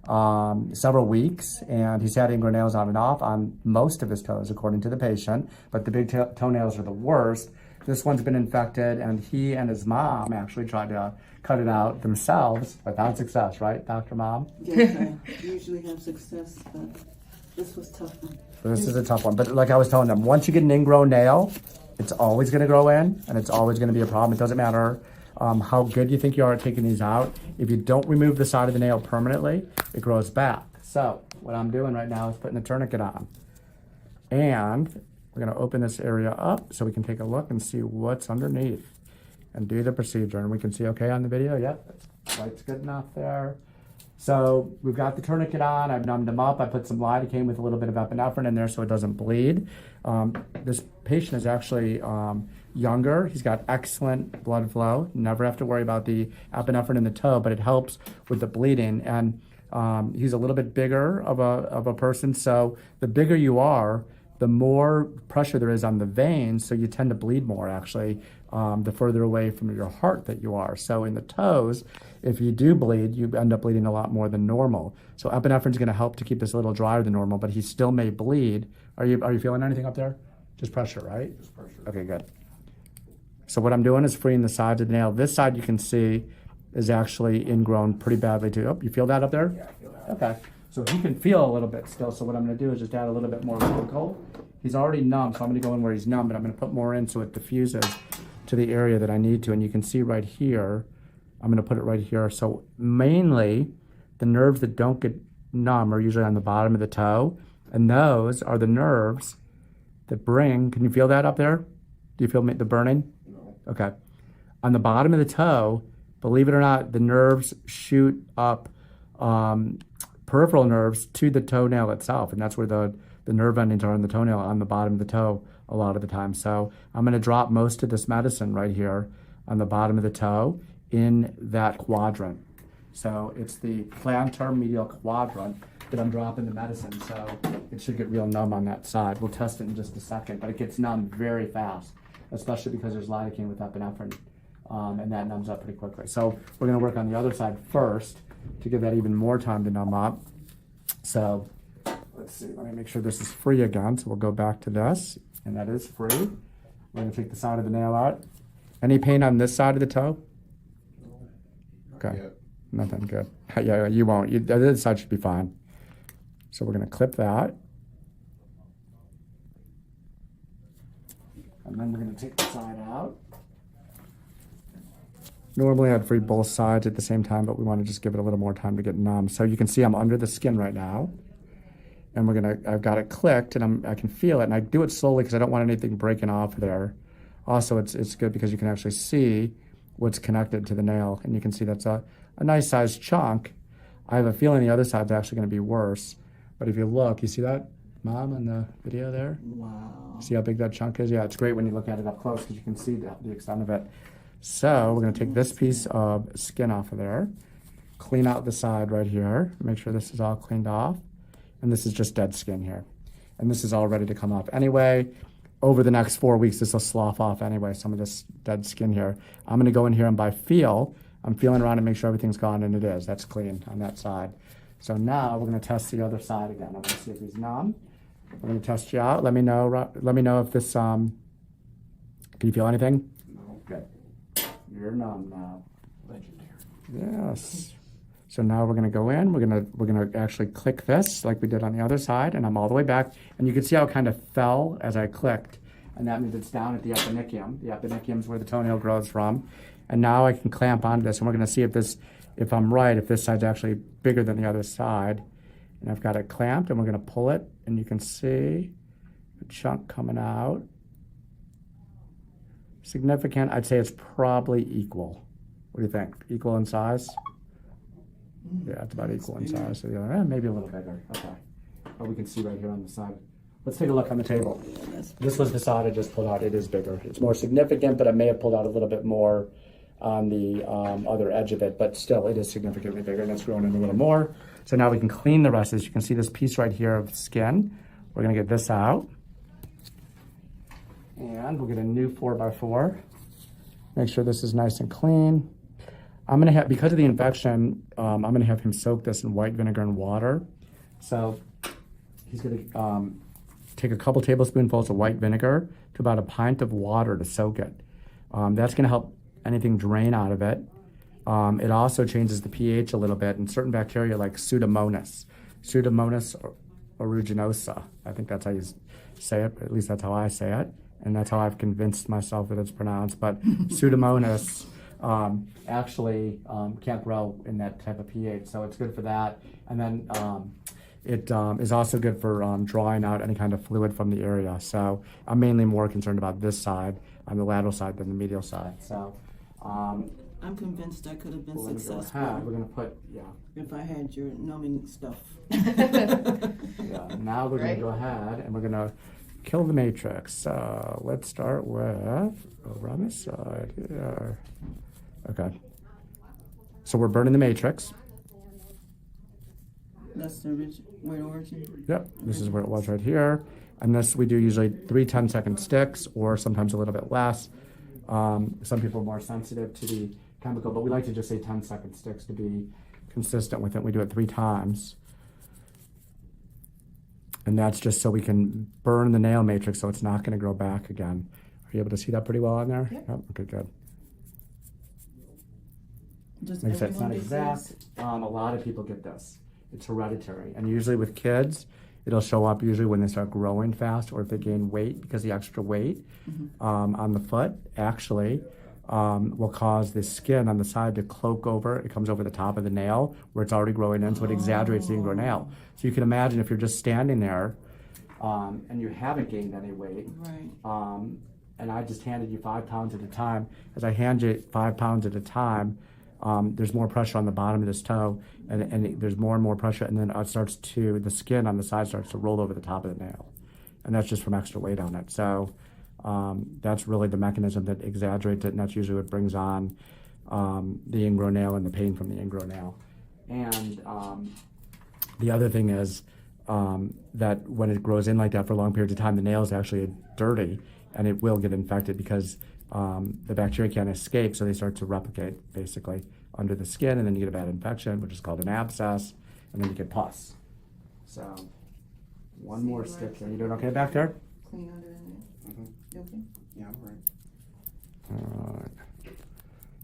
several weeks, and he's had ingrown nails on and off on most of his toes, according to the patient, but the big toenails are the worst. This one's been infected, and he and his mom actually tried to cut it out themselves without success, right, Dr. Mom? Yes, I usually have success, but this was tough. This is a tough one, but like I was telling them, once you get an ingrown nail, it's always going to grow in, and it's always going to be a problem. It doesn't matter how good you think you are at taking these out. If you don't remove the side of the nail permanently, it grows back. So what I'm doing right now is putting a tourniquet on, and we're going to open this area up so we can take a look and see what's underneath and do the procedure. And we can see okay on the video. Yep, light's good enough there. So we've got the tourniquet on. I've numbed them up. I put some lidocaine with a little bit of epinephrine in there so it doesn't bleed. This patient is actually younger. He's got excellent blood flow. Never have to worry about the epinephrine in the toe, but it helps with the bleeding. And he's a little bit bigger of a person. So the bigger you are, the more pressure there is on the veins, so you tend to bleed more, actually, the further away from your heart that you are. So in the toes, if you do bleed, you end up bleeding a lot more than normal. So epinephrine is going to help to keep this a little drier than normal, but he still may bleed. Are you feeling anything up there? Just pressure, right? Just pressure. Okay, good. So what I'm doing is freeing the sides of the nail. This side you can see is actually ingrown pretty badly too. Oh, you feel that up there? Yeah, I feel that. Okay. So he can feel a little bit still. So what I'm going to do is just add a little bit more local. He's already numb, so I'm going to go in where he's numb, but I'm going to put more in so it diffuses to the area that I need to. And you can see right here, I'm going to put it right here. So mainly the nerves that don't get numb are usually on the bottom of the toe. And those are the nerves that bring, can you feel that up there? Do you feel the burning? No. Okay. On the bottom of the toe, believe it or not, the nerves shoot up peripheral nerves to the toenail itself, and that's where the nerve endings are on the toenail, on the bottom of the toe a lot of the time. So I'm going to drop most of this medicine right here on the bottom of the toe in that quadrant. So it's the plantar medial quadrant that I'm dropping the medicine, so it should get real numb on that side. We'll test it in just a second, but it gets numb very fast, especially because there's lidocaine with epinephrine, and that numbs up pretty quickly. So we're going to work on the other side first to give that even more time to numb up. So let's see, let me make sure this is free again. So we'll go back to this, and that is free. We're going to take the side of the nail out. Any pain on this side of the toe? Okay, Yet. nothing good. Yeah, you won't. This side should be fine. So we're going to clip that. And then we're going to take the side out. Normally I'd free both sides at the same time, but we want to just give it a little more time to get numb. So you can see I'm under the skin right now. And I've got it clicked, and I can feel it, and I do it slowly because I don't want anything breaking off there. Also, it's good because you can actually see what's connected to the nail, and you can see that's a nice sized chunk. I have a feeling the other side's actually going to be worse. But if you look, you see that, Mom, in the video there? Wow. See how big that chunk is? Yeah, it's great when you look at it up close because you can see the extent of it. So we're going to take this piece of skin off of there, clean out the side right here, make sure this is all cleaned off. And this is just dead skin here. And this is all ready to come off anyway. Over the next 4 weeks, this will slough off anyway, some of this dead skin here. I'm going to go in here and by feel, I'm feeling around and make sure everything's gone, and it is. That's clean on that side. So now we're going to test the other side again. I'm going to see if he's numb. We're going to test you out. Let me know if this, can you feel anything? No. Good. You're numb now. Legendary. Yes. So now we're going to go in. We're going to actually click this like we did on the other side, and I'm all the way back. And you can see how it kind of fell as I clicked, and that means it's down at the eponychium. The eponychium is where the toenail grows from. And now I can clamp onto this, and we're going to see if I'm right, if this side's actually bigger than the other side. And I've got it clamped, and we're going to pull it, and you can see a chunk coming out. Significant. I'd say it's probably equal. What do you think? Equal in size? Yeah, it's about equal in size to the other. Maybe a little bigger. Okay. But we can see right here on the side. Let's take a look on the table. This was the side I just pulled out. It is bigger. It's more significant, but I may have pulled out a little bit more on the other edge of it. But still, it is significantly bigger, and it's growing in a little more. So now we can clean the rest of this. You can see this piece right here of skin. We're going to get this out. And we'll get a new 4x4. Make sure this is nice and clean. I'm gonna have, because of the infection, I'm gonna have him soak this in white vinegar and water. So he's gonna take a couple tablespoonfuls of white vinegar to about a pint of water to soak it. That's gonna help anything drain out of it. It also changes the pH a little bit, and certain bacteria like Pseudomonas aeruginosa, I think that's how you say it, at least that's how I say it, and that's how I've convinced myself that it's pronounced, but Pseudomonas actually can't grow in that type of pH, so it's good for that. And then it is also good for drawing out any kind of fluid from the area. So I'm mainly more concerned about this side, on the lateral side, than the medial side. So I'm convinced I could have been we're gonna go successful ahead. We're gonna put, if I had your numbing stuff. now we're gonna go ahead and we're gonna kill the matrix. So let's start with over on this side here. Okay. So we're burning the matrix. That's the where the origin. Yep, this is where it was right here. And this we do usually 3 10-second sticks, or sometimes a little bit less. Some people are more sensitive to the chemical, but we like to just say 10-second sticks to be consistent with it. We do it 3 times. And that's just so we can burn the nail matrix so it's not going to grow back again. Are you able to see that pretty well on there? Yep. Okay, good. Does Like I said, it's everyone not get this? exact. A lot of people get this. It's hereditary. And usually with kids, it'll show up usually when they start growing fast, or if they gain weight, because the extra weight on the foot actually will cause the skin on the side to cloak over. It comes over the top of the nail where it's already growing in, so it exaggerates the ingrown nail. So you can imagine if you're just standing there and you haven't gained any weight, Right. and I just handed you 5 pounds at a time. As I hand you 5 pounds at a time, there's more pressure on the bottom of this toe, and there's more and more pressure, and then it starts to, the skin on the side starts to roll over the top of the nail. And that's just from extra weight on it. So that's really the mechanism that exaggerates it, and that's usually what brings on the ingrown nail and the pain from the ingrown nail. And the other thing is that when it grows in like that for long periods of time, the nail is actually dirty, and it will get infected because the bacteria can't escape, so they start to replicate basically under the skin, and then you get a bad infection, which is called an abscess, and then you get pus. So one more stick there. You doing okay back there? Clean under in there. You okay? Yeah, I'm right. All right.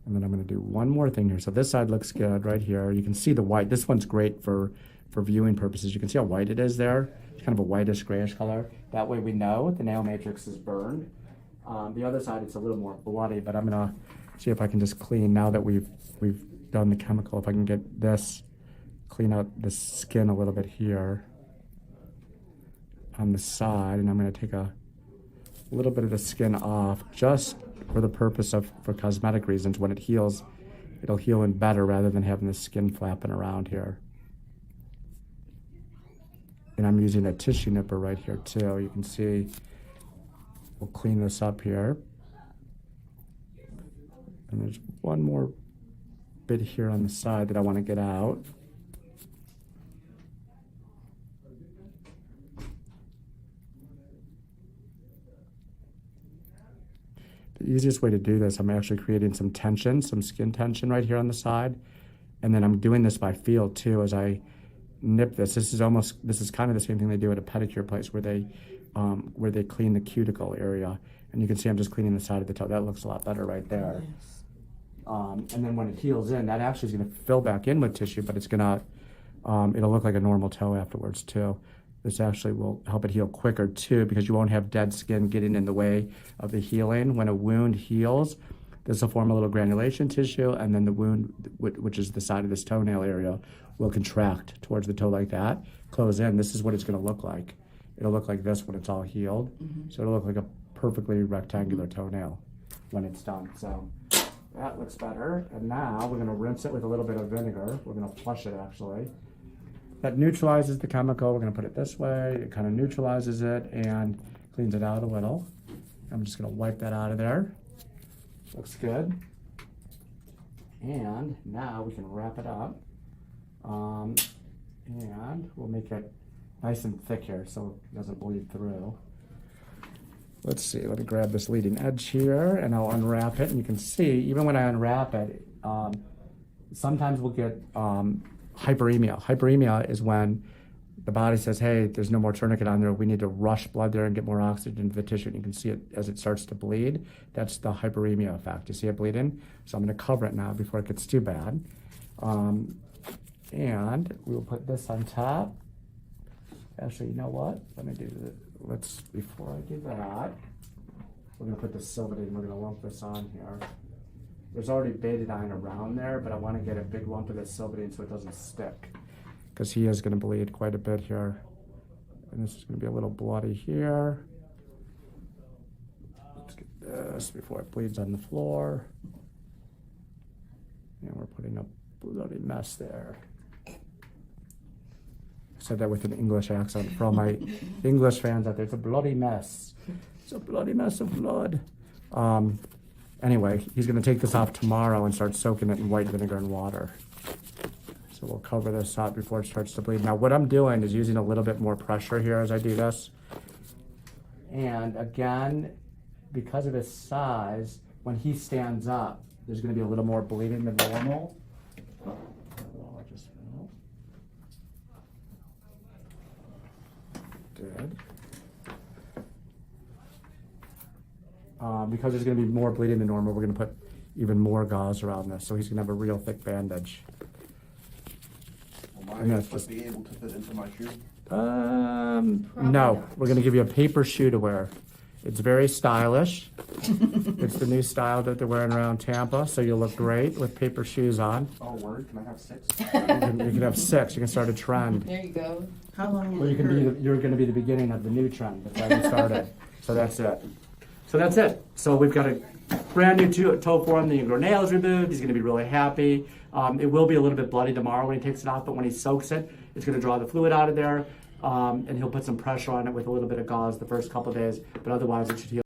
And then I'm going to do one more thing here. So this side looks good right here. You can see the white. This one's great for viewing purposes. You can see how white it is there. It's kind of a whitish grayish color. That way we know the nail matrix is burned. The other side, it's a little more bloody, but I'm gonna see if I can just clean, now that we've done the chemical, if I can get this, clean out the skin a little bit here on the side, and I'm gonna take a little bit of the skin off just for the purpose of, for cosmetic reasons. When it heals, it'll heal in better rather than having the skin flapping around here. And I'm using a tissue nipper right here too. You can see, we'll clean this up here. And there's one more bit here on the side that I want to get out. The easiest way to do this, I'm actually creating some tension, some skin tension right here on the side. And then I'm doing this by feel too as I nip this. This is kind of the same thing they do at a pedicure place where they clean the cuticle area. And you can see I'm just cleaning the side of the toe. That looks a lot better right there. Yes. And then when it heals in, that actually is going to fill back in with tissue, but it's going to, it'll look like a normal toe afterwards too. This actually will help it heal quicker too, because you won't have dead skin getting in the way of the healing. When a wound heals, this will form a little granulation tissue, and then the wound, which is the side of this toenail area, will contract towards the toe like that, close in. This is what it's going to look like. It'll look like this when it's all healed. So it'll look like a perfectly rectangular toenail when it's done. So that looks better. And now we're going to rinse it with a little bit of vinegar. We're going to flush it actually. That neutralizes the chemical. We're going to put it this way. It kind of neutralizes it and cleans it out a little. I'm just going to wipe that out of there. Looks good. And now we can wrap it up. And we'll make it nice and thick here so it doesn't bleed through. Let's see, let me grab this leading edge here and I'll unwrap it. And you can see, even when I unwrap it, sometimes we'll get hyperemia. Hyperemia is when the body says, hey, there's no more tourniquet on there. We need to rush blood there and get more oxygen to the tissue. And you can see it as it starts to bleed. That's the hyperemia effect. You see it bleeding? So I'm going to cover it now before it gets too bad. And we will put this on top. Actually, you know what? Let me do this. Before I do that, we're going to put the Silvadine. We're going to lump this on here. There's already betadine around there, but I want to get a big lump of this Silvadine so it doesn't stick, because he is going to bleed quite a bit here. And this is going to be a little bloody here. Let's get this before it bleeds on the floor. And we're putting a bloody mess there. I said that with an English accent for all my English fans out there. It's a bloody mess. It's a bloody mess of blood. Anyway, he's going to take this off tomorrow and start soaking it in white vinegar and water. So we'll cover this up before it starts to bleed. Now what I'm doing is using a little bit more pressure here as I do this. And again, because of his size, when he stands up, there's going to be a little more bleeding than normal. Good. Because there's going to be more bleeding than normal, we're going to put even more gauze around this, so he's going to have a real thick bandage. Am I supposed to be able to fit into my shoe? No, we're going to give you a paper shoe to wear. It's very stylish. It's the new style that they're wearing around Tampa, so you'll look great with paper shoes on. Oh, word? Can I have 6? You can have 6. You can start a trend. There you go. How long Well, will it hurt? you're going to be the beginning of the new trend. That's how you started. So that's it. So that's it. So we've got a brand new toe for him. The nail is removed. He's going to be really happy. It will be a little bit bloody tomorrow when he takes it off, but when he soaks it, it's going to draw the fluid out of there. And he'll put some pressure on it with a little bit of gauze the first couple of days, but otherwise it should heal.